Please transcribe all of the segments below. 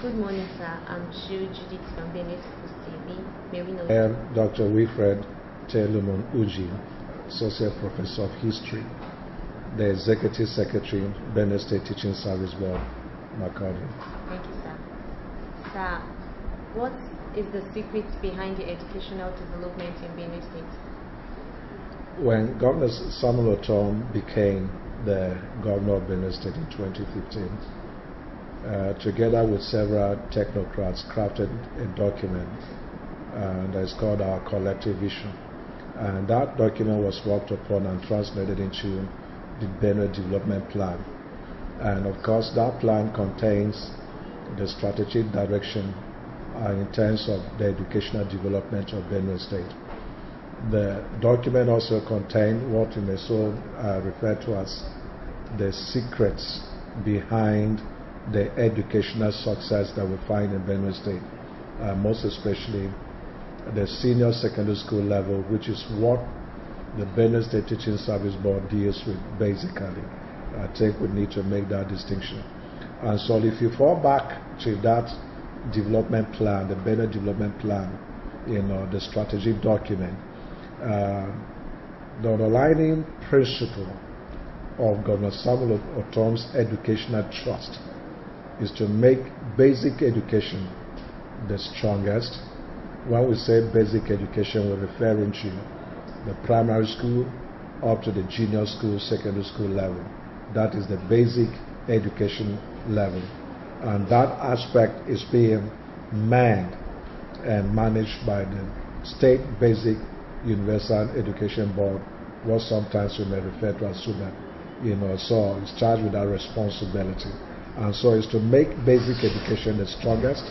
Good morning, sir. I'm Judith from Benue TV. May we know? I am Dr. Wilfred Uji, Associate Professor of History, the Executive Secretary, Benue State Teaching Service Board, Macaulay. Thank you, sir. Sir, what is the secret behind the educational development in Benue State? When Governor Samuel Otom became the Governor of Benue State in 2015, together with several technocrats, crafted a document that is called our collective vision. And that document was worked upon and translated into the Benue Development Plan. And of course, that plan contains the strategic direction in terms of the educational development of Benue State. The document also contained what we may so refer to as the secrets behind the educational success that we find in Benue State, most especially the senior secondary school level, which is what the Benue State Teaching Service Board deals with basically. I think we need to make that distinction. And so if you fall back to that development plan, the Benue Development Plan, the strategic document, the underlying principle of Governor Samuel Otom's educational trust is to make basic education the strongest. When we say basic education, we're referring to the primary school up to the junior school, secondary school level. That is the basic education level. And that aspect is being manned and managed by the State Basic Universal Education Board, what sometimes we may refer to as SUBEB. So it's charged with that responsibility. And so it's to make basic education the strongest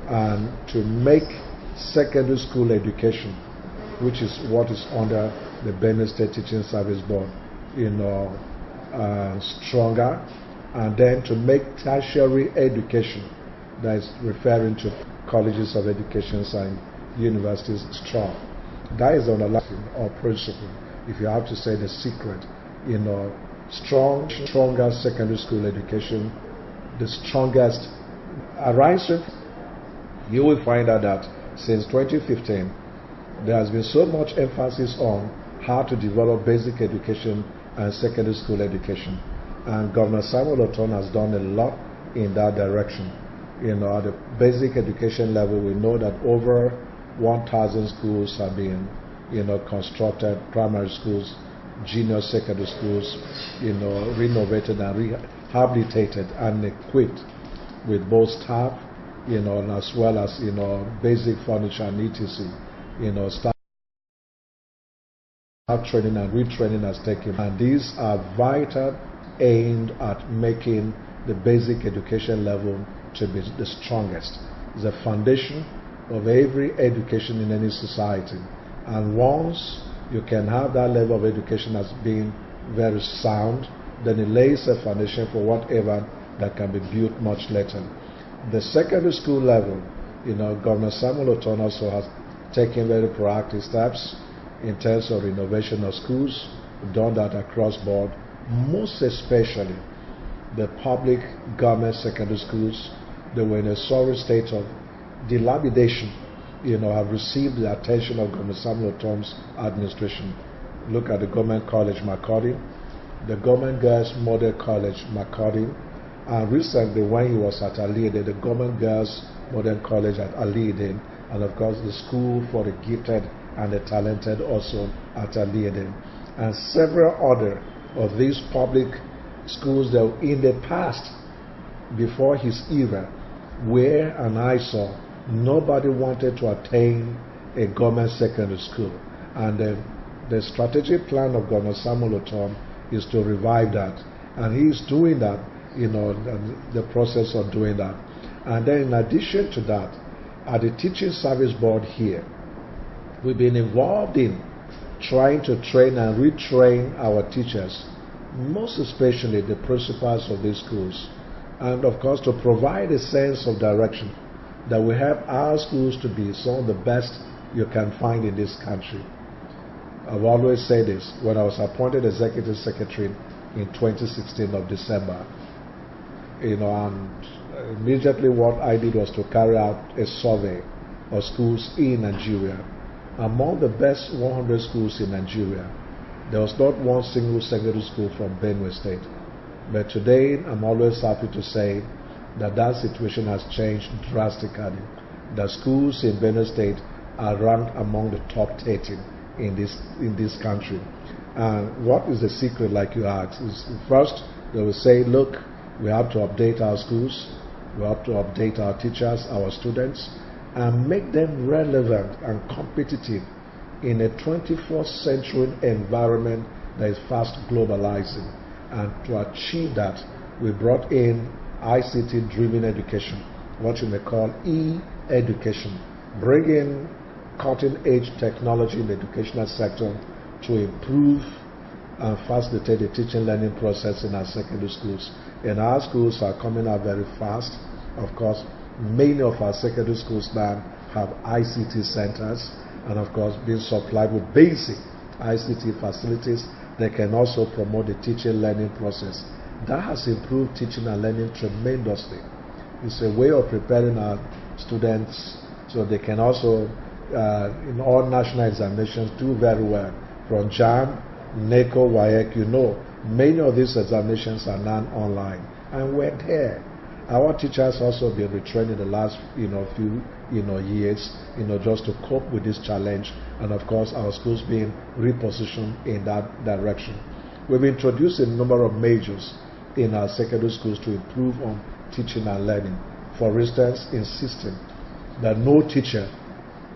and to make secondary school education, which is what is under the Benue State Teaching Service Board, stronger, and then to make tertiary education, that is referring to colleges of education and universities, strong. That is on the underlying or principle, if you have to say the secret, stronger secondary school education, the strongest arising. You will find out that since 2015, there has been so much emphasis on how to develop basic education and secondary school education. And Governor Samuel Otom has done a lot in that direction. At the basic education level, we know that over 1,000 schools have been, constructed, primary schools, junior secondary schools, renovated and rehabilitated and equipped with both staff, and as well as, basic furniture and etc. Staff training and retraining has taken. And these are vital, aimed at making the basic education level to be the strongest. It's the foundation of every education in any society. And once you can have that level of education as being very sound, then it lays a foundation for whatever that can be built much later. The secondary school level, Governor Samuel Otom also has taken very proactive steps in terms of renovation of schools. We've done that across board, most especially the public government secondary schools. They were in a sorry state of dilapidation, have received the attention of Governor Samuel Otom's administration. Look at the Government College Macaulay, the Government Girls Model College Macaulay, and recently when he was at Aliede, the Government Girls Model College at Aliede, and of course the School for the Gifted and the Talented also at Aliede, and several other of these public schools that in the past, before his era, where an eyesore, nobody wanted to attain a government secondary school. And the strategic plan of Governor Samuel Otom is to revive that. And he is doing that, the process of doing that. And then in addition to that, at the Teaching Service Board here, we've been involved in trying to train and retrain our teachers, most especially the principals of these schools, and of course to provide a sense of direction that we have our schools to be some of the best you can find in this country. I've always said this. When I was appointed Executive Secretary in 2016 of December, and immediately what I did was to carry out a survey of schools in Nigeria. Among the best 100 schools in Nigeria, there was not one single secondary school from Benue State. But today, I'm always happy to say that that situation has changed drastically. The schools in Benue State are ranked among the top 13 in this country. And what is the secret, like you asked, is first they will say, look, we have to update our schools, we have to update our teachers, our students, and make them relevant and competitive in a 21st century environment that is fast globalizing. And to achieve that, we brought in ICT-driven education, what you may call e-education, bringing cutting-edge technology in the educational sector to improve and facilitate the teaching learning process in our secondary schools. And our schools are coming out very fast. Of course, many of our secondary schools now have ICT centers, and of course being supplied with basic ICT facilities that can also promote the teaching learning process. That has improved teaching and learning tremendously. It's a way of preparing our students so they can also, in all national examinations, do very well. From JAM, NECO, WAEC, many of these examinations are now online. And we're there. Our teachers also been retrained in the last few years, just to cope with this challenge, and of course our schools being repositioned in that direction. We've introduced a number of measures in our secondary schools to improve on teaching and learning. For instance, insisting that no teacher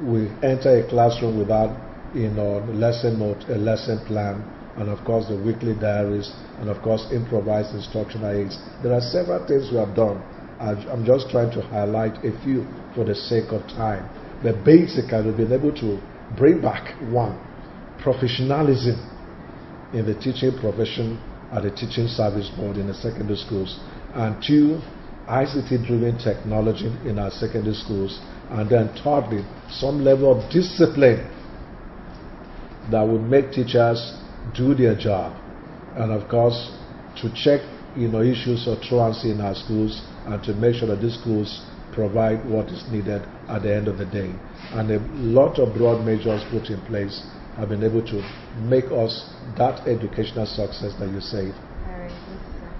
will enter a classroom without lesson note, a lesson plan, and of course the weekly diaries, and of course improvised instructional aids. There are several things we have done. I'm just trying to highlight a few for the sake of time. But basically, we've been able to bring back, one, professionalism in the teaching profession at the teaching service board in the secondary schools, and two, ICT-driven technology in our secondary schools, and then thirdly, some level of discipline that will make teachers do their job, and of course to check issues of truancy in our schools, and to make sure that these schools provide what is needed at the end of the day. And a lot of broad measures put in place have been able to make us that educational success that you say. Very good, sir.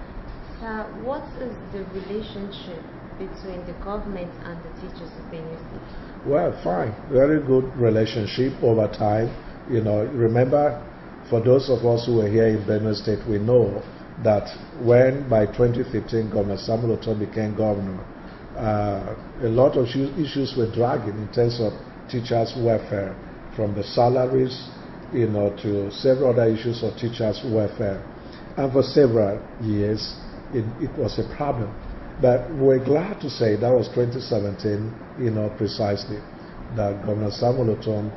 Sir, what is the relationship between the government and the teachers of Benue State? Well, fine. Very good relationship over time. Remember, for those of us who were here in Benue State, we know that when by 2015 Governor Samuel Otom became governor, a lot of issues were dragging in terms of teachers' welfare, from the salaries, to several other issues of teachers' welfare. And for several years, it was a problem. But we're glad to say that was 2017, precisely, that Governor Samuel Otom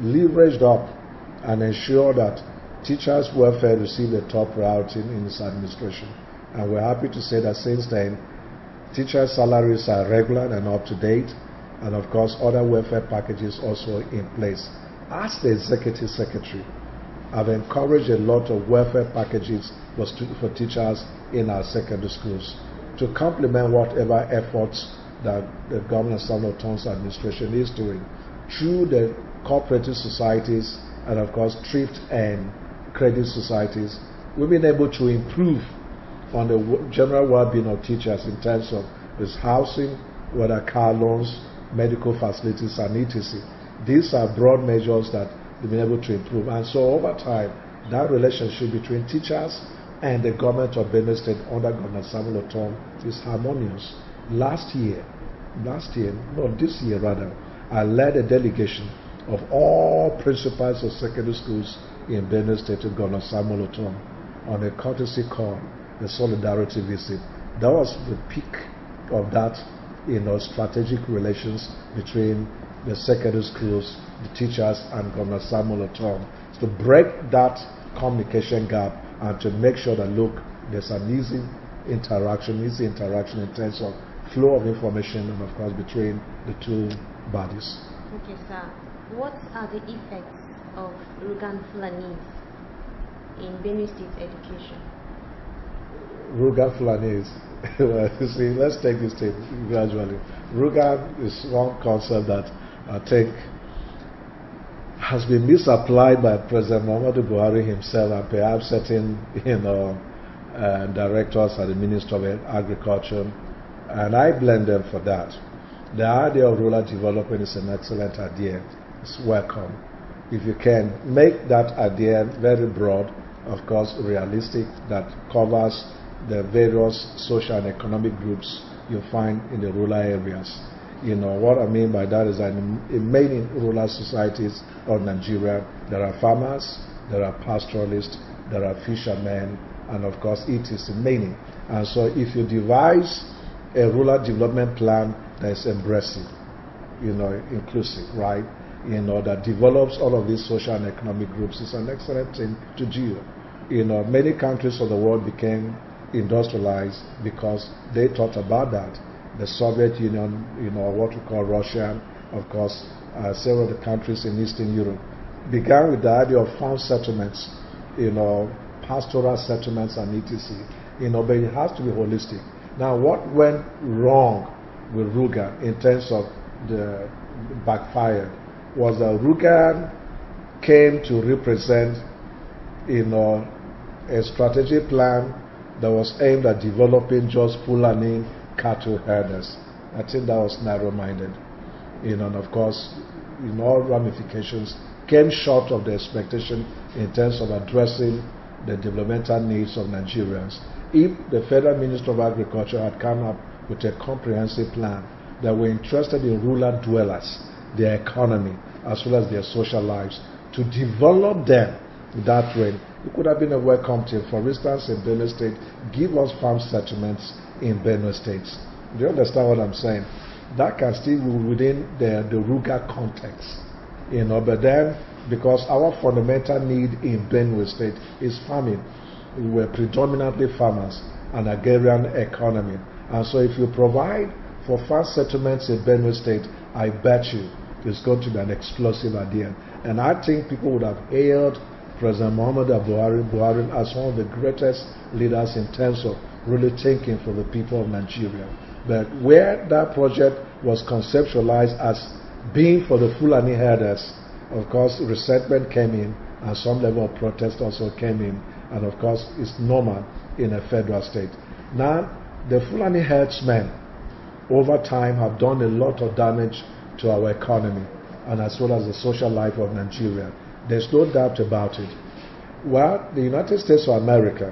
leveraged up and ensured that teachers' welfare received a top priority in his administration. And we're happy to say that since then, teachers' salaries are regular and up to date, and of course other welfare packages also in place. As the executive secretary, I've encouraged a lot of welfare packages for teachers in our secondary schools to complement whatever efforts that the Governor Samuel Otom's administration is doing through the cooperative societies and of course thrift and credit societies. We've been able to improve on the general well-being of teachers in terms of this housing, whether car loans, medical facilities, and etc. These are broad measures that we've been able to improve. And so over time, that relationship between teachers and the government of Benue State under Governor Samuel Otom is harmonious. This year rather, I led a delegation of all principals of secondary schools in Benue State to Governor Samuel Otom on a courtesy call, the solidarity visit. That was the peak of that, strategic relations between the secondary schools, the teachers, and Governor Samuel Otom, to break that communication gap and to make sure that, look, there's an easy interaction in terms of flow of information and, of course, between the two bodies. Okay, sir. What are the effects of Rugan Fulani in Benue State education? Rugan Fulani Well, you see, let's take this thing gradually. Ruga is one concept that I think has been misapplied by President Muhammadu Buhari himself and perhaps certain, directors at the Ministry of Agriculture, and I blame them for that. The idea of rural development is an excellent idea. It's welcome. If you can make that idea very broad, of course, realistic, that covers the various social and economic groups you find in the rural areas. What I mean by that is that in many rural societies of Nigeria, there are farmers, there are pastoralists, there are fishermen, and of course it is many. And so if you devise a rural development plan that is embracing, inclusive, right? That develops all of these social and economic groups, is an excellent thing to do. Many countries of the world became industrialized because they thought about that. The Soviet Union, what we call Russia, of course, several of the countries in Eastern Europe began with the idea of farm settlements, pastoral settlements and etc. But it has to be holistic. Now, what went wrong with Ruga in terms of the backfired was that Ruga came to represent, a strategic plan that was aimed at developing just Fulani cattle herders. I think that was narrow-minded. And of course, in all ramifications, came short of the expectation in terms of addressing the developmental needs of Nigerians. If the Federal Ministry of Agriculture had come up with a comprehensive plan that were interested in rural dwellers, their economy, as well as their social lives, to develop them that way, it could have been a welcome thing. For instance, in Benue State, give us farm settlements in Benue State. Do you understand what I'm saying? That can still be within the Ruga context. But then, because our fundamental need in Benue State is farming, we were predominantly farmers, an agrarian economy. And so if you provide for farm settlements in Benue State, I bet you it's going to be an explosive idea. And I think people would have hailed President Muhammadu Buhari as one of the greatest leaders in terms of really thinking for the people of Nigeria. But where that project was conceptualized as being for the Fulani herders, of course, resentment came in and some level of protest also came in. And of course, it's normal in a federal state. Now, the Fulani herdsmen over time have done a lot of damage to our economy and as well as the social life of Nigeria. There's no doubt about it. Well, the United States of America,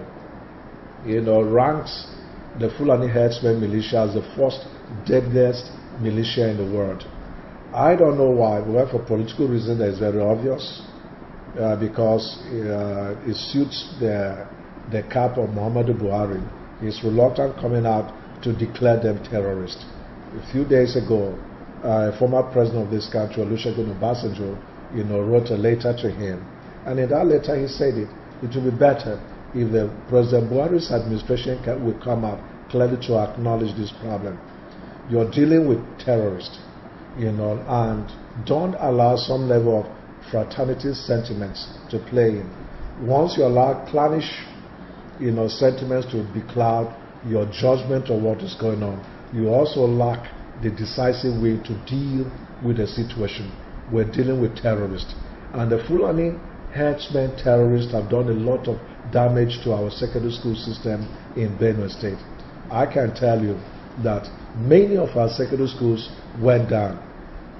ranks the Fulani herdsmen militia as the first deadliest militia in the world. I don't know why, but for political reasons that is very obvious, because it suits the cap of Muhammadu Buhari. He's reluctant coming out to declare them terrorists. A few days ago, former president of this country, Olusegun Obasanjo, wrote a letter to him. And in that letter he said it would be better if the President Buhari's administration would come out clearly to acknowledge this problem. You're dealing with terrorists, and don't allow some level of fraternity sentiments to play in. Once you allow clannish, sentiments to becloud your judgment of what is going on, you also lack the decisive way to deal with the situation. We're dealing with terrorists. And the Fulani herdsmen terrorists have done a lot of damage to our secondary school system in Benue State. I can tell you that many of our secondary schools went down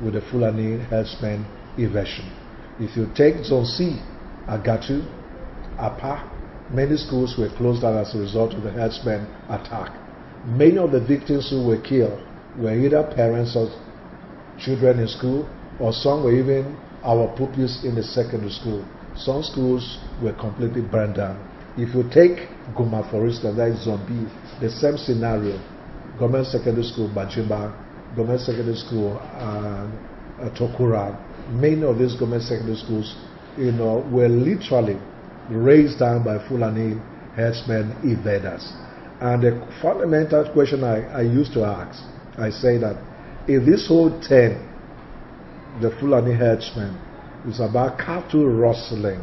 with the Fulani herdsmen invasion. If you take Zone C, Agatu, Apa, many schools were closed down as a result of the herdsmen attack. Many of the victims who were killed were either parents of children in school, or some were even our pupils in the secondary school. Some schools were completely burned down. If you take Guma, for instance, that is Zone B, the same scenario. Government Secondary School Bajimba, Government Secondary School Tokura, many of these government secondary schools, were literally raised down by Fulani herdsmen invaders. And the fundamental question I used to ask, I say that if this whole thing, the Fulani herdsmen, is about cattle rustling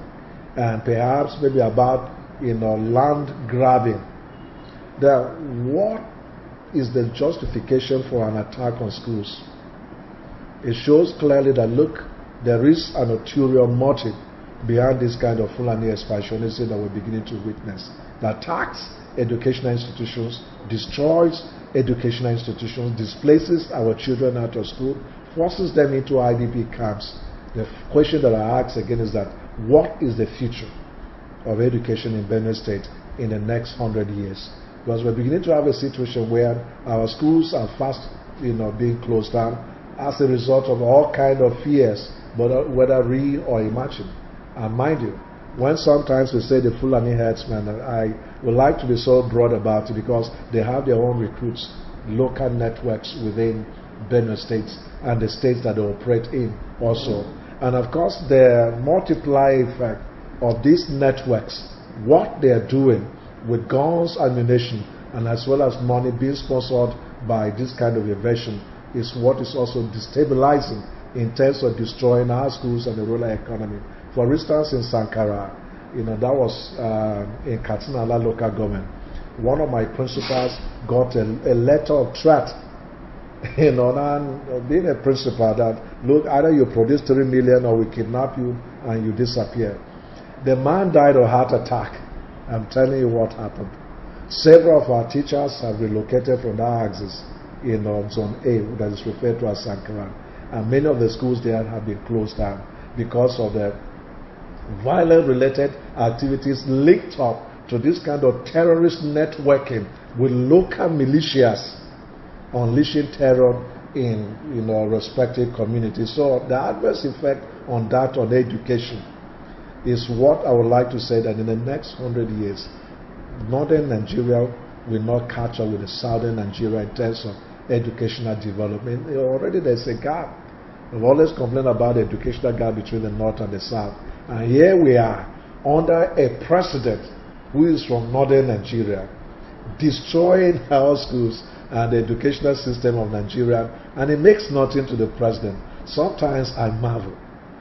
and perhaps maybe about land grabbing, then what is the justification for an attack on schools? It shows clearly that, look, there is an ulterior motive behind this kind of Fulani expansionism that we're beginning to witness, that attacks educational institutions, destroys educational institutions, displaces our children out of school, forces them into IDP camps. The question that I ask again is that, what is the future of education in Benue State in the next 100 years? Because we're beginning to have a situation where our schools are fast, being closed down as a result of all kind of fears, but whether real or imagined. And mind you, when sometimes we say the Fulani herdsmen, I would like to be so broad about it because they have their own recruits, local networks within Benue State and the states that they operate in also. And of course, the multiplier effect of these networks, what they are doing with guns, ammunition, and as well as money being sponsored by this kind of invasion, is what is also destabilizing in terms of destroying our schools and the rural economy. For instance, in Sankara, that was in Katinala local government. One of my principals got a letter of threat, and being a principal, that, look, either you produce 3 million or we kidnap you and you disappear. The man died of heart attack. I'm telling you what happened. Several of our teachers have relocated from that axis in Zone A, that is referred to as Sankara. And many of the schools there have been closed down because of the violent-related activities linked up to this kind of terrorist networking with local militias unleashing terror in respective communities. So the adverse effect on that on education is what I would like to say, that in the next 100 years, northern Nigeria will not catch up with the southern Nigeria in terms of educational development. Already there's a gap. We've always complained about the educational gap between the north and the south. And here we are, under a president who is from northern Nigeria, destroying our schools and the educational system of Nigeria, and it makes nothing to the president. Sometimes I marvel,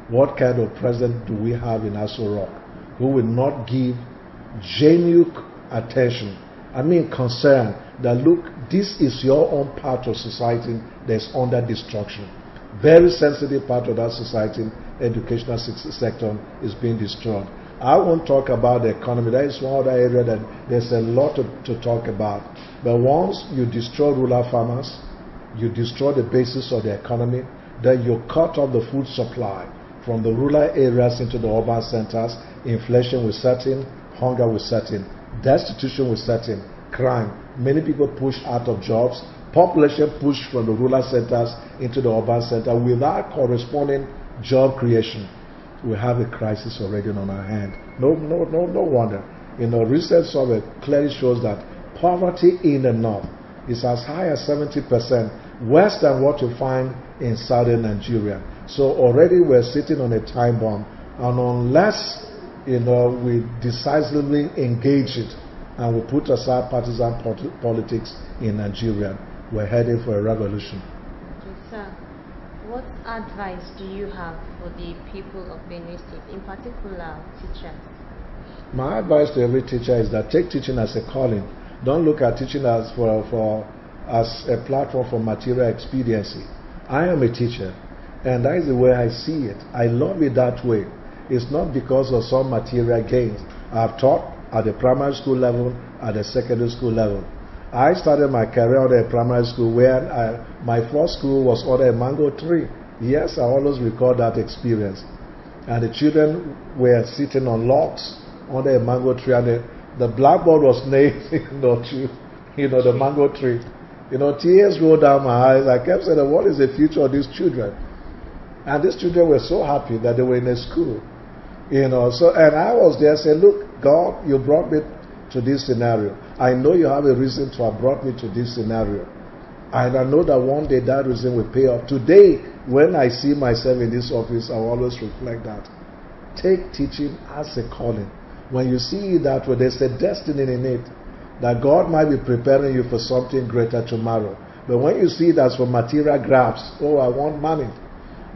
what kind of president do we have in Aso Rock who will not give genuine attention, concern, that look, this is your own part of society that's under destruction. Very sensitive part of that society, educational sector, is being destroyed. I won't talk about the economy. That is one other area that there's a lot to talk about. But once you destroy rural farmers, you destroy the basis of the economy, then you cut off the food supply from the rural areas into the urban centers. Inflation will set in, hunger will set in, destitution will set in, crime. Many people pushed out of jobs, population pushed from the rural centers into the urban center without corresponding job creation. We have a crisis already on our hand. No wonder. Recent survey clearly shows that poverty in the north is as high as 70%, worse than what you find in southern Nigeria. So already we're sitting on a time bomb, and unless we decisively engage it and we put aside partisan politics in Nigeria, we're heading for a revolution. Okay, sir. What advice do you have for the people of Benue State, in particular teachers? My advice to every teacher is that take teaching as a calling. Don't look at teaching as as a platform for material expediency. I am a teacher, and that is the way I see it. I love it that way. It's not because of some material gains. I've taught at the primary school level, at the secondary school level. I started my career at a primary school where my first school was under a mango tree. Yes, I always recall that experience. And the children were sitting on logs under a mango tree, and the blackboard was nailed to the mango tree. Tears rolled down my eyes. I kept saying, what is the future of these children? And these children were so happy that they were in a school. And I was there saying, look, God, you brought me to this scenario. I know you have a reason to have brought me to this scenario. And I know that one day that reason will pay off. Today, when I see myself in this office, I will always reflect that. Take teaching as a calling. When you see it that way, there's a destiny in it, that God might be preparing you for something greater tomorrow. But when you see it as for material grabs, I want money.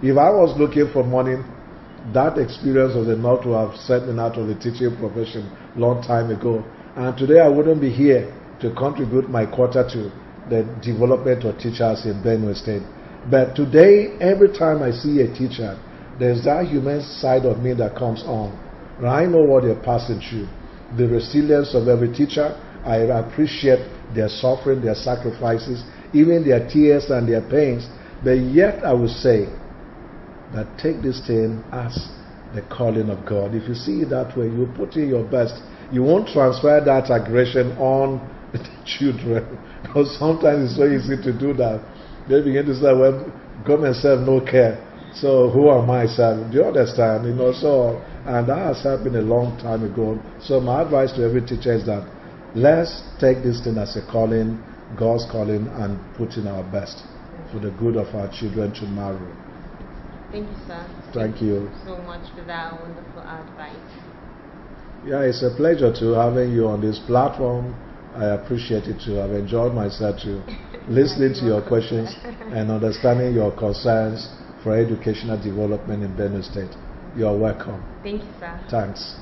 If I was looking for money, that experience was enough to have sent me out of the teaching profession long time ago. And today I wouldn't be here to contribute my quarter to the development of teachers in Benue State. But today, every time I see a teacher, there's that human side of me that comes on. And I know what they're passing through. The resilience of every teacher, I appreciate their suffering, their sacrifices, even their tears and their pains. But yet I will say that take this thing as the calling of God. If you see it that way, you put in your best. You won't transfer that aggression on the children. Because sometimes it's so easy to do that. They begin to say, well, government self no care. So who am I, sir? Do you understand? So, and that has happened a long time ago. So my advice to every teacher is that let's take this thing as a calling, God's calling, and put in our best for the good of our children tomorrow. Thank you, sir. Thank you so much for that wonderful advice. Yeah, it's a pleasure to having you on this platform. I appreciate it too. I've enjoyed myself too, listening to your questions and understanding your concerns for educational development in Benue State. You are welcome. Thank you, sir. Thanks.